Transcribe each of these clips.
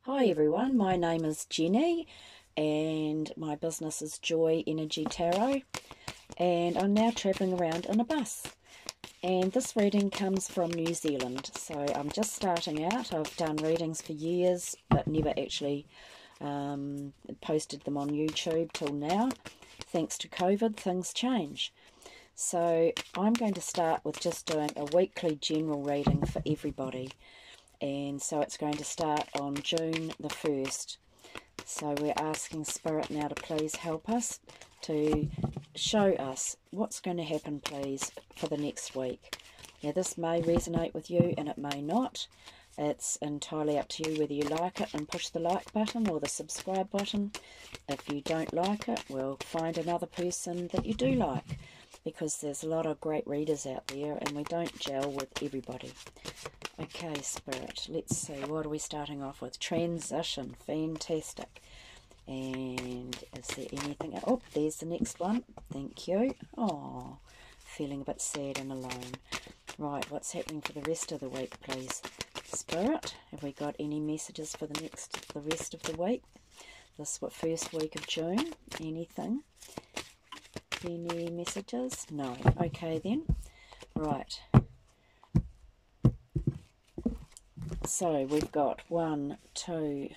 Hi everyone, my name is Jenny and my business is Joy Energy Tarot, and I'm now travelling around in a bus, and this reading comes from New Zealand. So I'm just starting out. I've done readings for years but never actually posted them on YouTube till now. Thanks to COVID, things change. So I'm going to start with just doing a weekly general reading for everybody. And so it's going to start on June the 1st. So we're asking Spirit now to please help us to show us what's going to happen, please, for the next week. Now, this may resonate with you and it may not. It's entirely up to you whether you like it and push the like button or the subscribe button. If you don't like it, we'll find another person that you do like, because there's a lot of great readers out there and we don't gel with everybody. Okay, Spirit, let's see, what are we starting off with? Transition, fantastic. And is there anything? Oh, there's the next one. Thank you. Oh, feeling a bit sad and alone. Right, what's happening for the rest of the week, please? Spirit, have we got any messages for the rest of the week? This first week of June, anything? Any messages? No. Okay then. Right. So we've got 1, 2,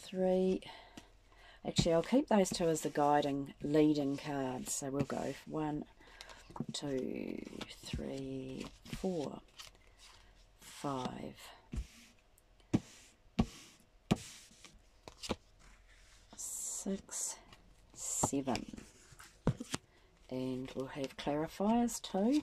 3. Actually, I'll keep those two as the leading cards. So we'll go 1, 2, 3, 4, 5, 6, 7. And we'll have clarifiers too.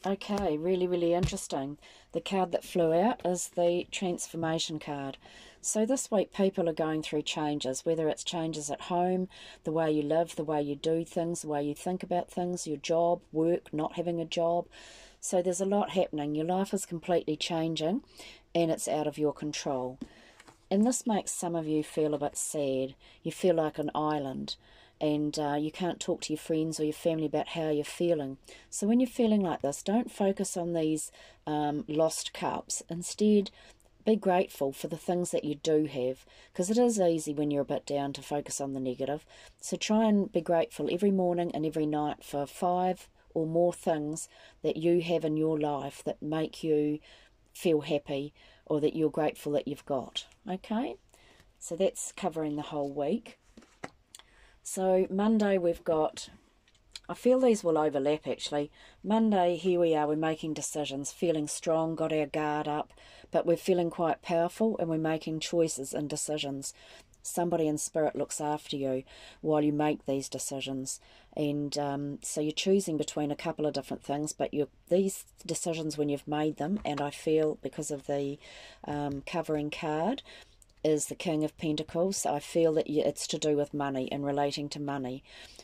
Okay, really interesting. The card that flew out is the transformation card. So this week people are going through changes, whether it's changes at home, the way you live, the way you do things, the way you think about things, your job, work, not having a job. So there's a lot happening. Your life is completely changing and it's out of your control. And this makes some of you feel a bit sad. You feel like an island. And you can't talk to your friends or your family about how you're feeling. So when you're feeling like this, don't focus on these lost cups. Instead, be grateful for the things that you do have, because it is easy when you're a bit down to focus on the negative. So try and be grateful every morning and every night for 5 or more things that you have in your life that make you feel happy or that you're grateful that you've got. Okay? So that's covering the whole week. So Monday we've got, I feel these will overlap actually. Monday, here we are, we're making decisions, feeling strong, got our guard up, but we're feeling quite powerful and we're making choices and decisions. Somebody in spirit looks after you while you make these decisions. And so you're choosing between a couple of different things, but these decisions, when you've made them, and I feel because of the covering card, is the King of Pentacles. So I feel that it's to do with money and relating to money.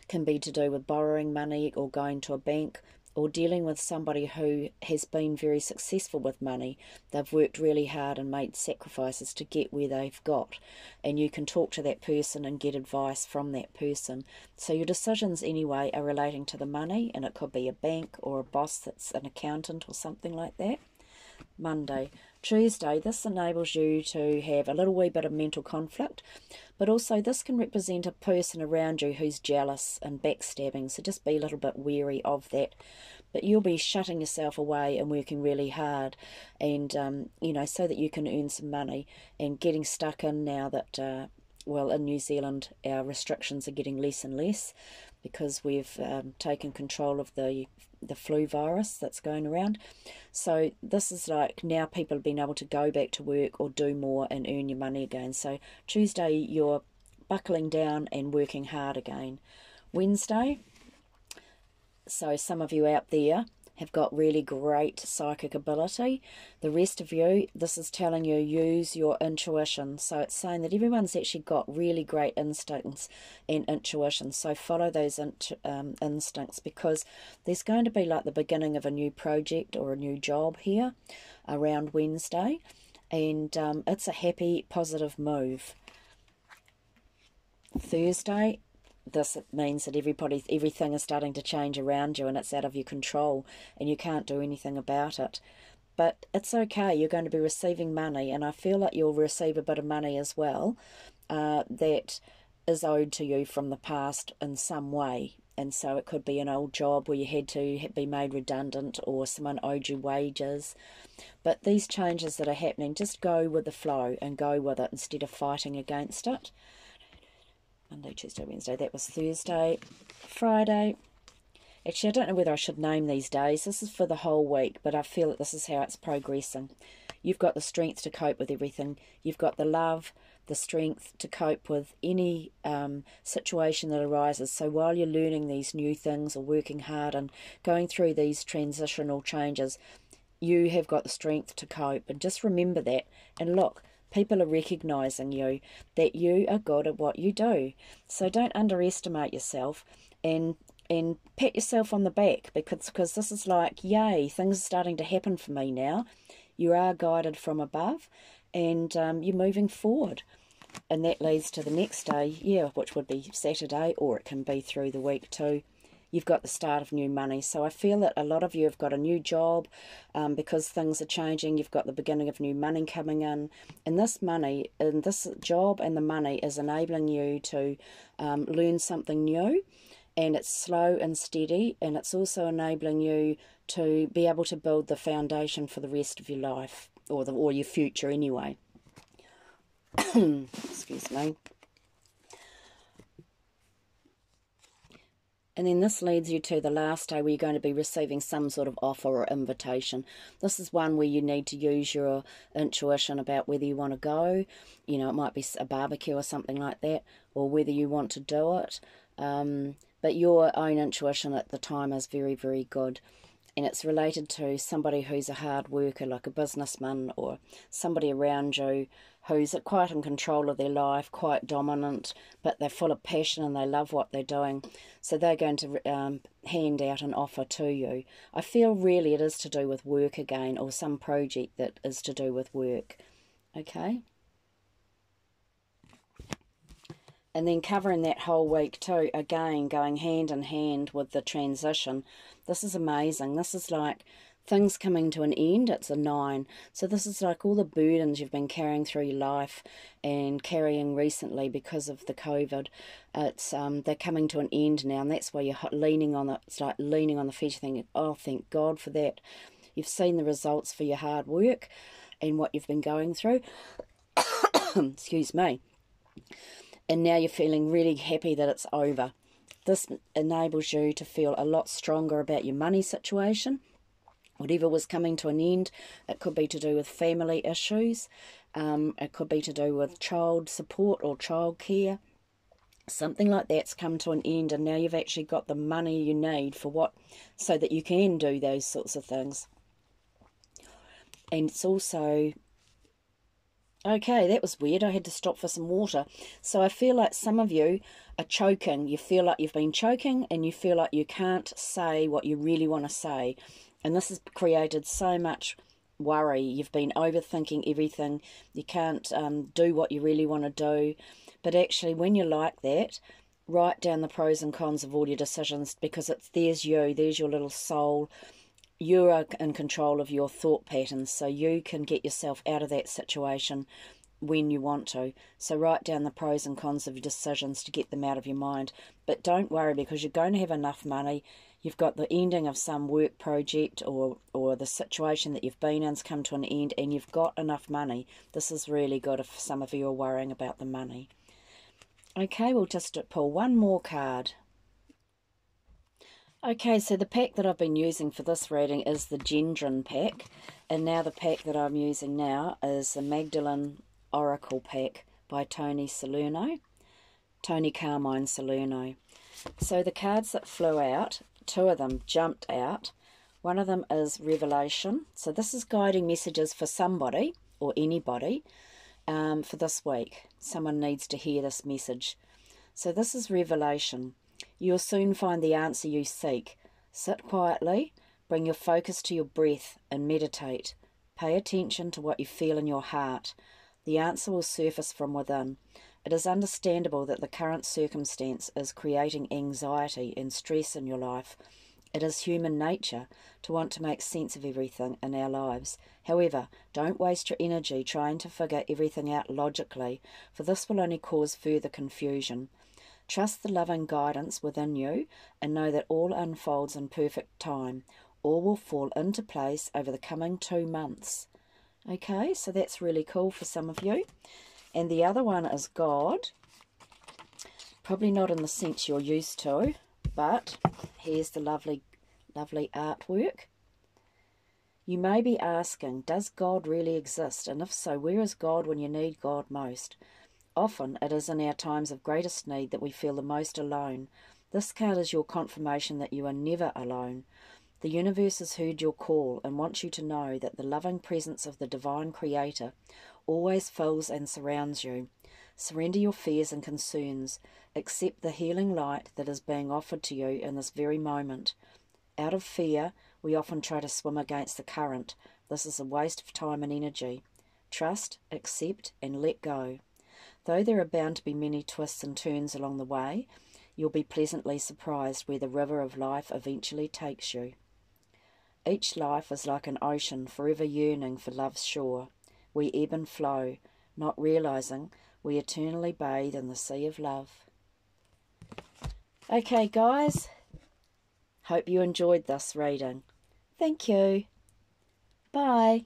Can be to do with borrowing money or going to a bank or dealing with somebody who has been very successful with money. They've worked really hard and made sacrifices to get where they've got. And you can talk to that person and get advice from that person. So your decisions anyway are relating to the money, and it could be a bank or a boss that's an accountant or something like that. Monday. Tuesday, this enables you to have a little wee bit of mental conflict, but also this can represent a person around you who's jealous and backstabbing, so just be a little bit wary of that. But you'll be shutting yourself away and working really hard, and you know, so that you can earn some money, and getting stuck in now that well, in New Zealand our restrictions are getting less and less because we've taken control of the flu virus that's going around. So this is like now people have been able to go back to work or do more and earn your money again. So Tuesday you're buckling down and working hard again. Wednesday, so some of you out there have got really great psychic ability. The rest of you, this is telling you, use your intuition. So it's saying that everyone's actually got really great instincts and intuition. So follow those instincts, because there's going to be like the beginning of a new project or a new job here around Wednesday. And it's a happy, positive move. Thursday, this means that everything is starting to change around you and it's out of your control and you can't do anything about it. But it's okay, you're going to be receiving money, and I feel like you'll receive a bit of money as well that is owed to you from the past in some way. And so it could be an old job where you had to be made redundant, or someone owed you wages. But these changes that are happening, just go with the flow and go with it instead of fighting against it. Monday, Tuesday, Wednesday, that was Thursday, Friday. Actually, I don't know whether I should name these days. This is for the whole week, but I feel that this is how it's progressing. You've got the strength to cope with everything. You've got the love, the strength to cope with any situation that arises. So while you're learning these new things or working hard and going through these transitional changes, you have got the strength to cope. And just remember that. And look, people are recognising you, that you are good at what you do. So don't underestimate yourself, and pat yourself on the back, because this is like, yay, things are starting to happen for me now. You are guided from above, and you're moving forward. And that leads to the next day, which would be Saturday, or it can be through the week too. You've got the start of new money. So I feel that a lot of you have got a new job because things are changing. You've got the beginning of new money coming in. And this money, and this job and the money is enabling you to learn something new. And it's slow and steady, and it's also enabling you to be able to build the foundation for the rest of your life, or your future anyway. Excuse me. And then this leads you to the last day where you're going to be receiving some sort of offer or invitation. This is one where you need to use your intuition about whether you want to go. You know, it might be a barbecue or something like that, or whether you want to do it. But your own intuition at the time is very, very good. And it's related to somebody who's a hard worker, like a businessman, or somebody around you who's quite in control of their life, quite dominant, but they're full of passion and they love what they're doing. So they're going to hand out an offer to you. I feel really it is to do with work again, or some project that is to do with work. Okay? And then covering that whole week too, again, going hand in hand with the transition. This is amazing. This is like things coming to an end. It's a 9. So this is like all the burdens you've been carrying through your life and carrying recently because of the COVID. It's they're coming to an end now, and that's why you're leaning on it. It's like leaning on the feet, thinking, oh, thank God for that. You've seen the results for your hard work and what you've been going through. Excuse me. And now you're feeling really happy that it's over. This enables you to feel a lot stronger about your money situation. Whatever was coming to an end, it could be to do with family issues. It could be to do with child support or child care. Something like that's come to an end, and now you've actually got the money you need for so that you can do those sorts of things. And it's also... Okay, that was weird. I had to stop for some water. So I feel like some of you are choking. You feel like you've been choking, and you feel like you can't say what you really want to say. And this has created so much worry. You've been overthinking everything. You can't do what you really want to do. But actually, when you're like that, write down the pros and cons of all your decisions, because there's your little soul. You are in control of your thought patterns, so you can get yourself out of that situation when you want to. So write down the pros and cons of your decisions to get them out of your mind. But don't worry, because you're going to have enough money. You've got the ending of some work project, or the situation that you've been in's come to an end, and you've got enough money. This is really good if some of you are worrying about the money. Okay, we'll just pull one more card. Okay, so the pack that I've been using for this reading is the Gendron pack, and now the pack that I'm using now is the Magdalene Oracle pack by Toni Carmine Salerno. So the cards that flew out, 2 of them jumped out. One of them is Revelation. So this is guiding messages for somebody or anybody for this week. Someone needs to hear this message. So this is Revelation. You'll soon find the answer you seek. Sit quietly, bring your focus to your breath and meditate. Pay attention to what you feel in your heart. The answer will surface from within. It is understandable that the current circumstance is creating anxiety and stress in your life. It is human nature to want to make sense of everything in our lives. However, don't waste your energy trying to figure everything out logically, for this will only cause further confusion. Trust the loving guidance within you and know that all unfolds in perfect time. All will fall into place over the coming 2 months. Okay, so that's really cool for some of you. And the other one is God. Probably not in the sense you're used to, but here's the lovely artwork. You may be asking, does God really exist? And if so, where is God when you need God most? Often it is in our times of greatest need that we feel the most alone. This card is your confirmation that you are never alone. The universe has heard your call and wants you to know that the loving presence of the divine creator always fills and surrounds you. Surrender your fears and concerns. Accept the healing light that is being offered to you in this very moment. Out of fear, we often try to swim against the current. This is a waste of time and energy. Trust, accept, and let go. Though there are bound to be many twists and turns along the way, you'll be pleasantly surprised where the river of life eventually takes you. Each life is like an ocean forever yearning for love's shore. We ebb and flow, not realizing we eternally bathe in the sea of love. Okay, guys. Hope you enjoyed this reading. Thank you. Bye.